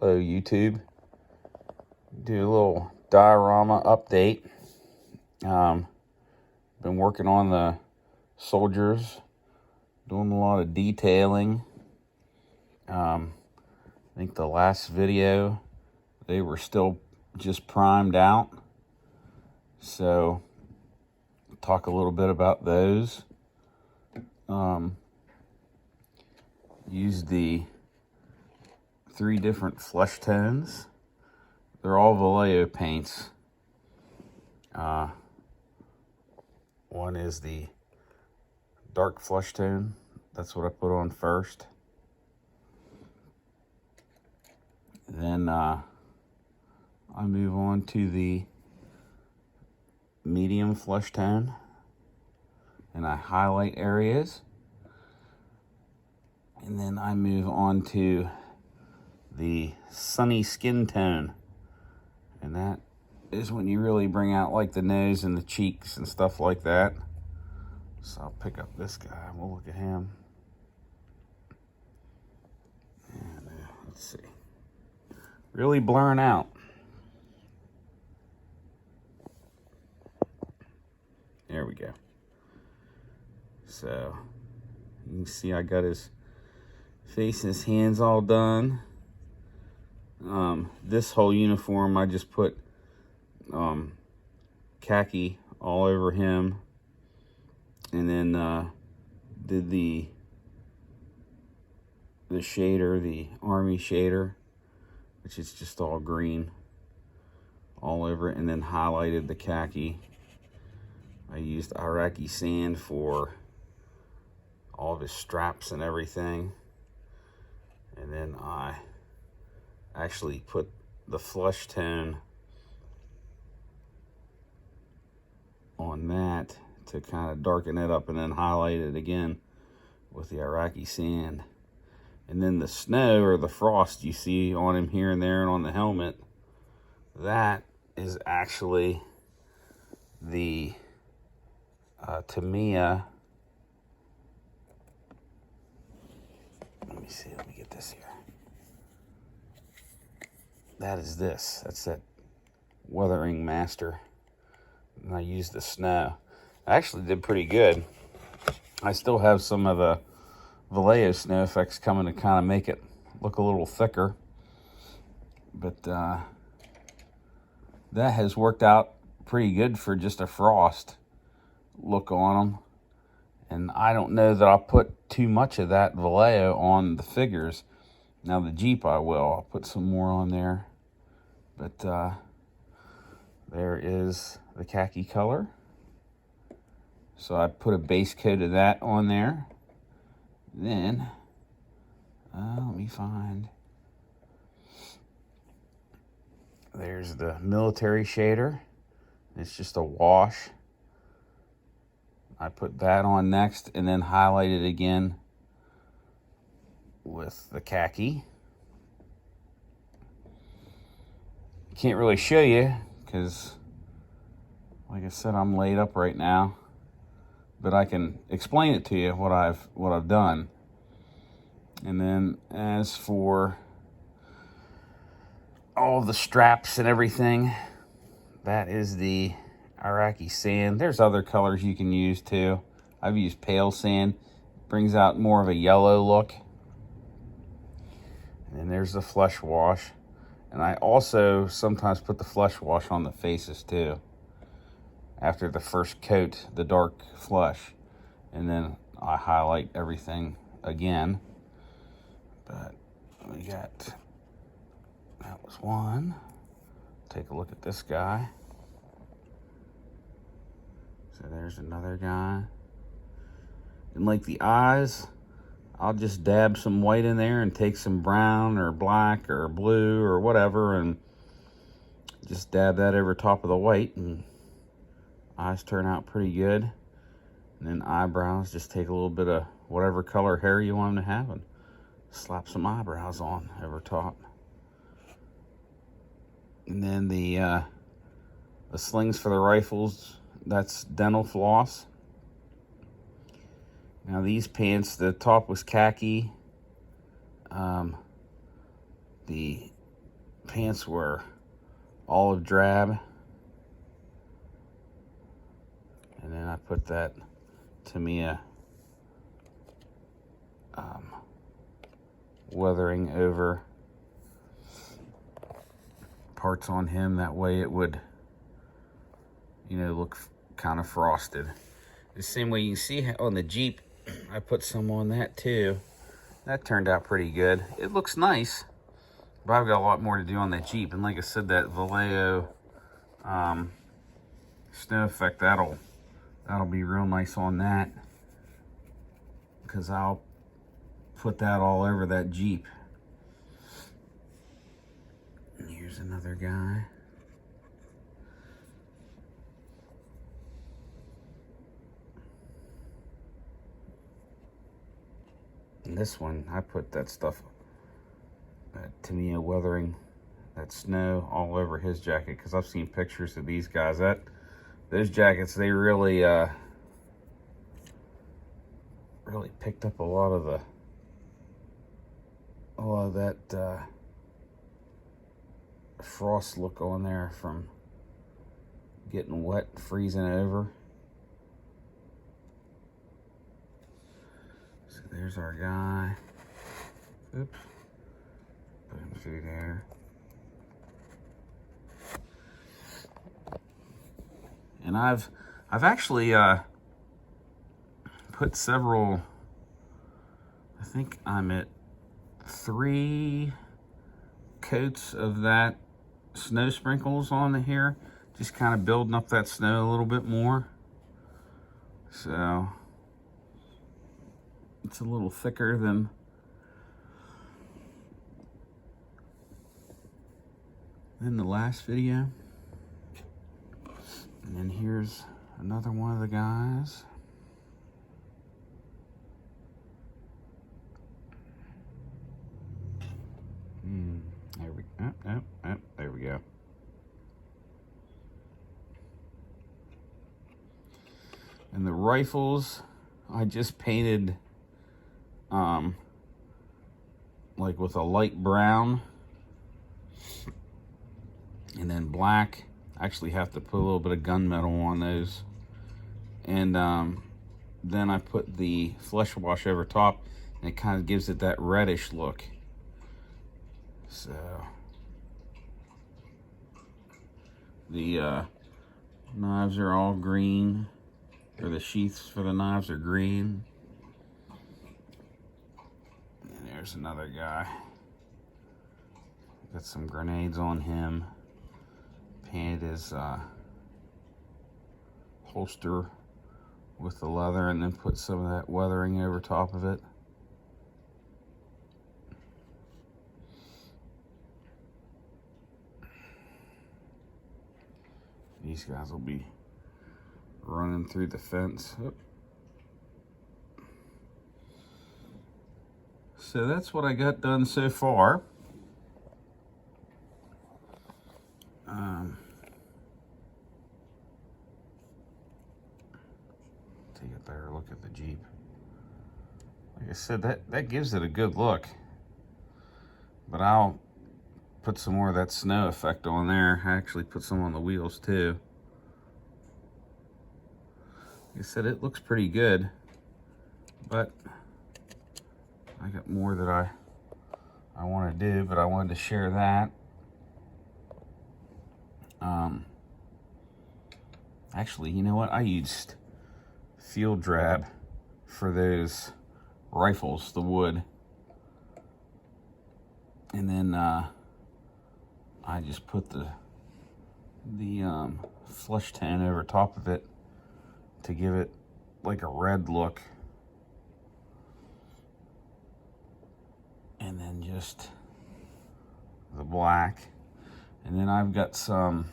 WW2. Do a little diorama update. Been working on the soldiers, doing a lot of detailing. I think the last video, they were still just primed out. So, talk a little bit about those. Use the 3 different flesh tones. They're all Vallejo paints. One is the dark flesh tone. That's what I put on first. Then I move on to the medium flesh tone, and I highlight areas. And then I move on to the sunny skin tone, and that is when you really bring out like the nose and the cheeks and stuff like that. So I'll pick up this guy and we'll look at him. And let's see, really blurring out. There we go. So you can see I got his face and his hands all done. This whole uniform, I just put khaki all over him, and then did the shader, the army shader, which is just all green all over it, and then highlighted the khaki. I used Iraqi sand for all of his straps and everything. And then I actually put the flesh tone on that to kind of darken it up, and then highlight it again with the Iraqi sand. And then the snow or the frost you see on him here and there and on the helmet, that is actually the Tamiya. Let me see, let me get this here. That is this. That's that Weathering Master. And I used the snow. I actually did pretty good. I still have some of the Vallejo snow effects coming to kind of make it look a little thicker. But that has worked out pretty good for just a frost look on them. And I don't know that I'll put too much of that Vallejo on the figures. Now the Jeep I will. I'll put some more on there. But there is the khaki color. So I put a base coat of that on there. Then, let me find. There's the military shader. It's just a wash. I put that on next, and then highlight it again with the khaki. Can't really show you because, like I said, I'm laid up right now. But I can explain it to you what I've done. And then as for all the straps and everything, that is the Iraqi sand. There's other colors you can use too. I've used pale sand. Brings out more of a yellow look. And then there's the flesh wash. And I also sometimes put the flesh wash on the faces too. After the first coat, the dark flesh. And then I highlight everything again. But we got, that was one. Take a look at this guy. So there's another guy. And like the eyes, I'll just dab some white in there and take some brown or black or blue or whatever and just dab that over top of the white, and eyes turn out pretty good. And then eyebrows, just take a little bit of whatever color hair you want them to have and slap some eyebrows on over top. And then the slings for the rifles, that's dental floss. Now these pants, the top was khaki. The pants were olive drab. And then I put that Tamiya weathering over parts on him. That way it would, you know, look kind of frosted. The same way you can see on the Jeep, I put some on that too. That turned out pretty good. It looks nice, but I've got a lot more to do on that Jeep. And like I said, that Vallejo snow effect, that'll be real nice on that, because I'll put that all over that Jeep. And here's another guy. And this one, I put that stuff, Tamiya weathering, that snow all over his jacket, because I've seen pictures of these guys. Those jackets, they really picked up a lot of that frost look on there from getting wet, freezing over. So there's our guy. Oops. Put him through there. And I've actually put several, I think I'm at 3 coats of that snow sprinkles on here, just kind of building up that snow a little bit more. So it's a little thicker than the last video. And then here's another one of the guys. There we go. There we go. And the rifles, I just painted like with a light brown and then black. I actually have to put a little bit of gunmetal on those. And then I put the flesh wash over top, and it kind of gives it that reddish look. So the knives are all green, or the sheaths for the knives are green. And there's another guy. Got some grenades on him. Painted his holster with the leather, and then put some of that weathering over top of it. These guys will be running through the fence. So that's what I got done so far. Take a better look at the Jeep. Like I said, that gives it a good look. But I'll put some more of that snow effect on there. I actually put some on the wheels too. Like I said, it looks pretty good, but I got more that I want to do, but I wanted to share that. Actually, you know what? I used field drab for those rifles, the wood. And then I just put the flesh tan over top of it to give it like a red look. And then just the black. And then I've got some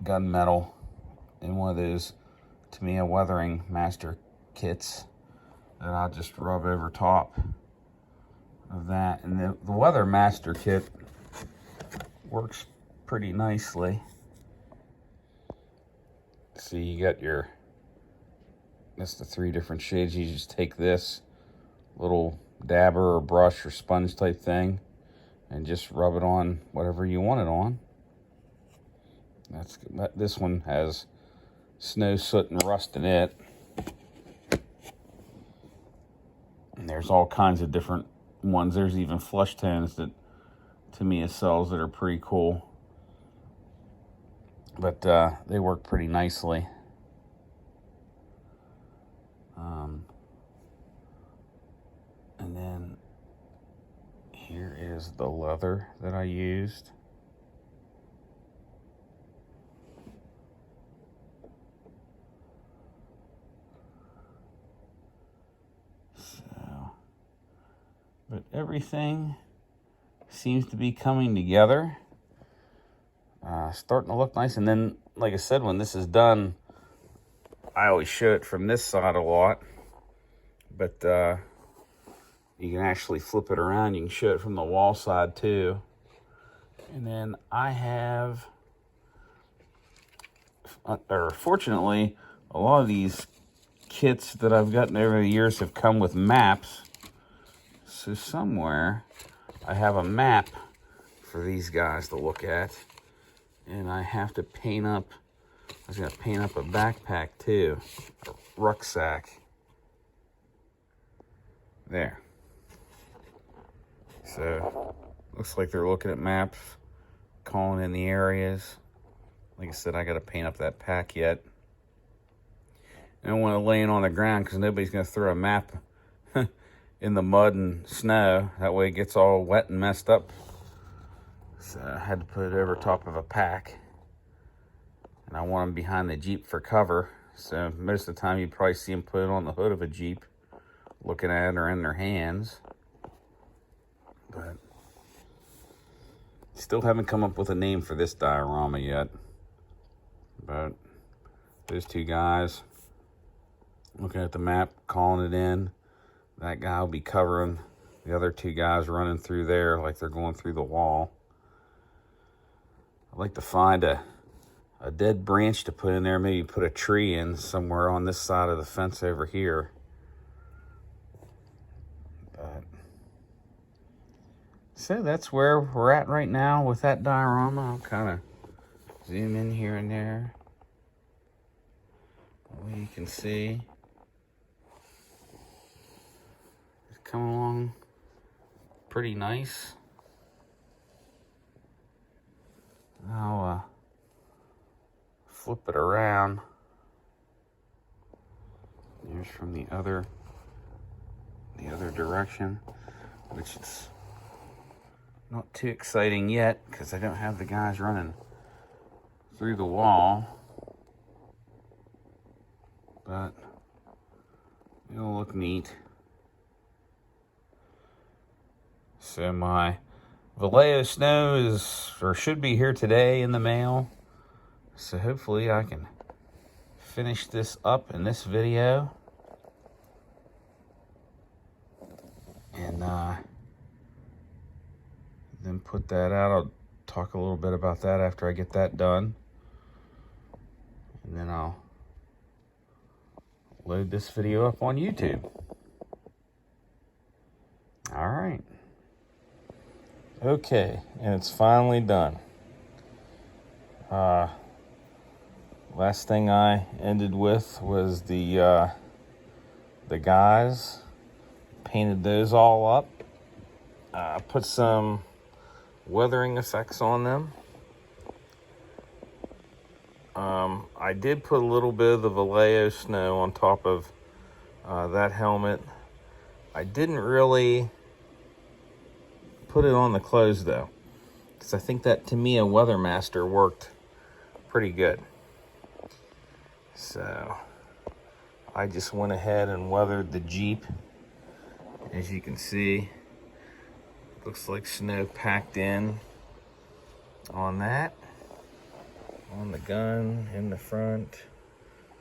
gunmetal in one of those Tamiya weathering master kits that I'll just rub over top of that. And the weather master kit works pretty nicely. See, you got that's the 3 different shades. You just take this little dabber or brush or sponge type thing, and just rub it on whatever you want it on. This one has snow, soot, and rust in it. And there's all kinds of different ones. There's even flush tones that Tamiya sells that are pretty cool. But they work pretty nicely. And then here is the leather that I used. But everything seems to be coming together. Starting to look nice. And then, like I said, when this is done, I always show it from this side a lot. But you can actually flip it around. You can show it from the wall side too. And then I have, fortunately, a lot of these kits that I've gotten over the years have come with maps. So somewhere I have a map for these guys to look at. And I have to paint up, I was going to paint up a backpack too, a rucksack. There. So, looks like they're looking at maps, calling in the areas. Like I said, I got to paint up that pack yet. I don't want to lay it on the ground because nobody's going to throw a map in the mud and snow. That way it gets all wet and messed up. So I had to put it over top of a pack. And I want them behind the Jeep for cover. So most of the time you probably see them put it on the hood of a Jeep, looking at it or in their hands. But still haven't come up with a name for this diorama yet. But those two guys looking at the map, calling it in. That guy will be covering the other two guys running through there like they're going through the wall. I'd like to find a dead branch to put in there, maybe put a tree in somewhere on this side of the fence over here. But so that's where we're at right now with that diorama. I'll kind of zoom in here and there. Well, you can see it's coming along pretty nice. I'll flip it around. Here's from the other direction, which is not too exciting yet because I don't have the guys running through the wall. But it'll look neat. So my Vallejo snow is, or should be here today in the mail. So hopefully I can finish this up in this video. And then put that out. I'll talk a little bit about that after I get that done. And then I'll load this video up on YouTube. All right. Okay, and it's finally done. Last thing I ended with was the guys. Painted those all up. Put some weathering effects on them. I did put a little bit of the Vallejo snow on top of that helmet. I didn't really put it on the clothes though, because I think that Tamiya Weathermaster worked pretty good. So I just went ahead and weathered the Jeep. As you can see, looks like snow packed in on that, on the gun, in the front,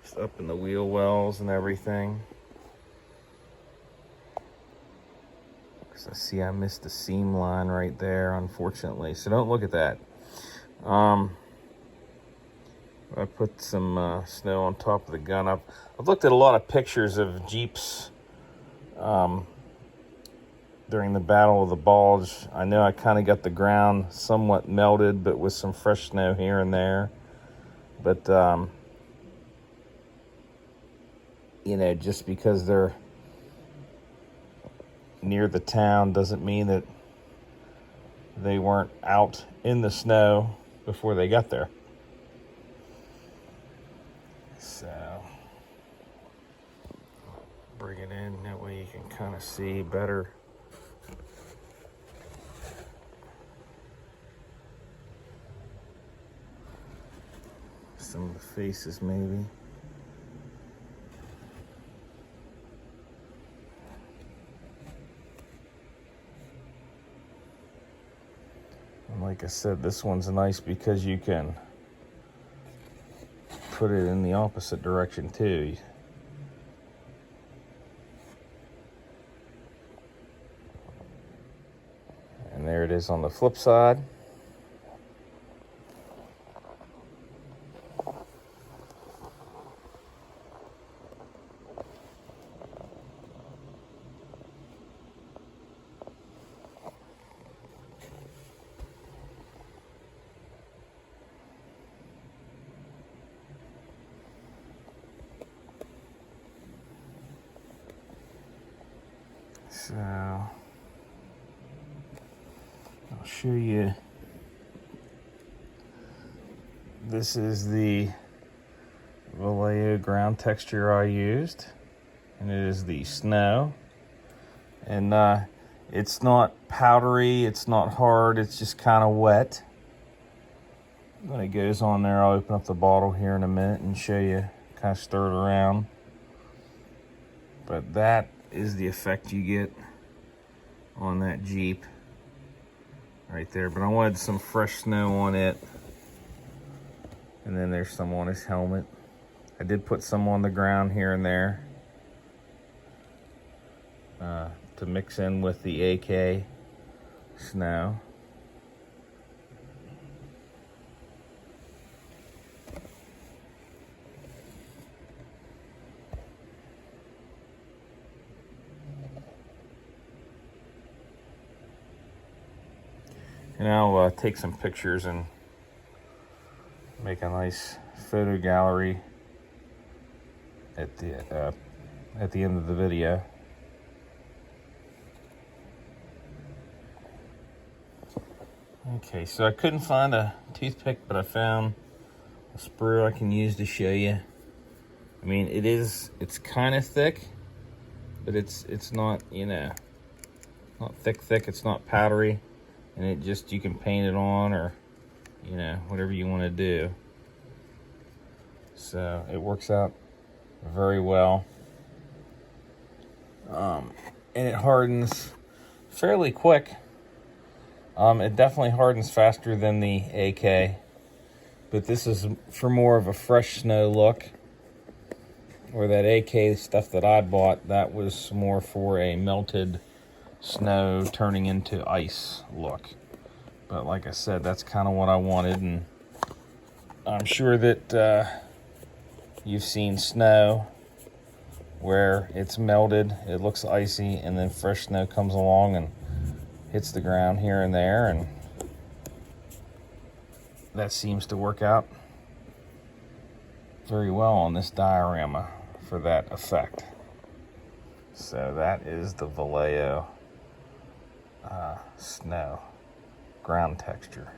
just up in the wheel wells and everything. Because I see I missed the seam line right there, unfortunately, so don't look at that. I put some snow on top of the gun. I've looked at a lot of pictures of Jeeps that during the Battle of the Bulge. I know I kind of got the ground somewhat melted, but with some fresh snow here and there. But, you know, just because they're near the town doesn't mean that they weren't out in the snow before they got there. So, bring it in, that way you can kind of see better. Some of the faces, maybe. And like I said, this one's nice because you can put it in the opposite direction too. And there it is on the flip side. So I'll show you. This is the Vallejo ground texture I used, and it is the snow. And it's not powdery, it's not hard, it's just kind of wet. When it goes on there, I'll open up the bottle here in a minute and show you, kind of stir it around. But that is the effect you get on that Jeep right there. But I wanted some fresh snow on it, and then there's some on his helmet. I did put some on the ground here and there to mix in with the AK snow. And I'll take some pictures and make a nice photo gallery at the end of the video. Okay, so I couldn't find a toothpick, but I found a sprue I can use to show you. I mean, it's kind of thick, but it's not, you know, not thick, it's not powdery. And it just, you can paint it on, or, you know, whatever you want to do. So it works out very well. And it hardens fairly quick. It definitely hardens faster than the AK. But this is for more of a fresh snow look. Or that AK stuff that I bought, that was more for a melted snow turning into ice look. But like I said, that's kind of what I wanted, and I'm sure that you've seen snow where it's melted, it looks icy, and then fresh snow comes along and hits the ground here and there, and that seems to work out very well on this diorama for that effect. So that is the Vallejo snow ground texture.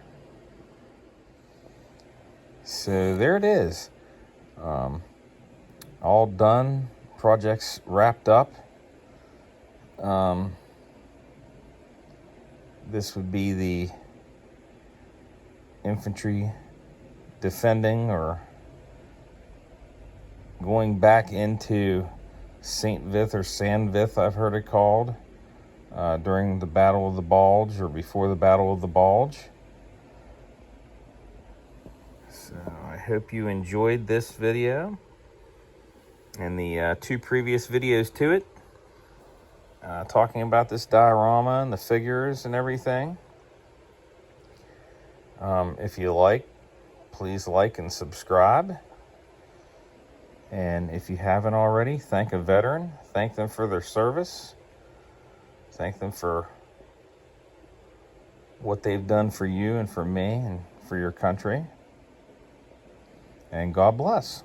So there it is. All done. Project's wrapped up. This would be the infantry defending, or going back into St. Vith, or San Vith, I've heard it called, during the Battle of the Bulge, or before the Battle of the Bulge. So I hope you enjoyed this video and the two previous videos to it, talking about this diorama and the figures and everything. If you like, please like and subscribe. And if you haven't already, thank a veteran. Thank them for their service. Thank them for what they've done for you and for me and for your country. And God bless.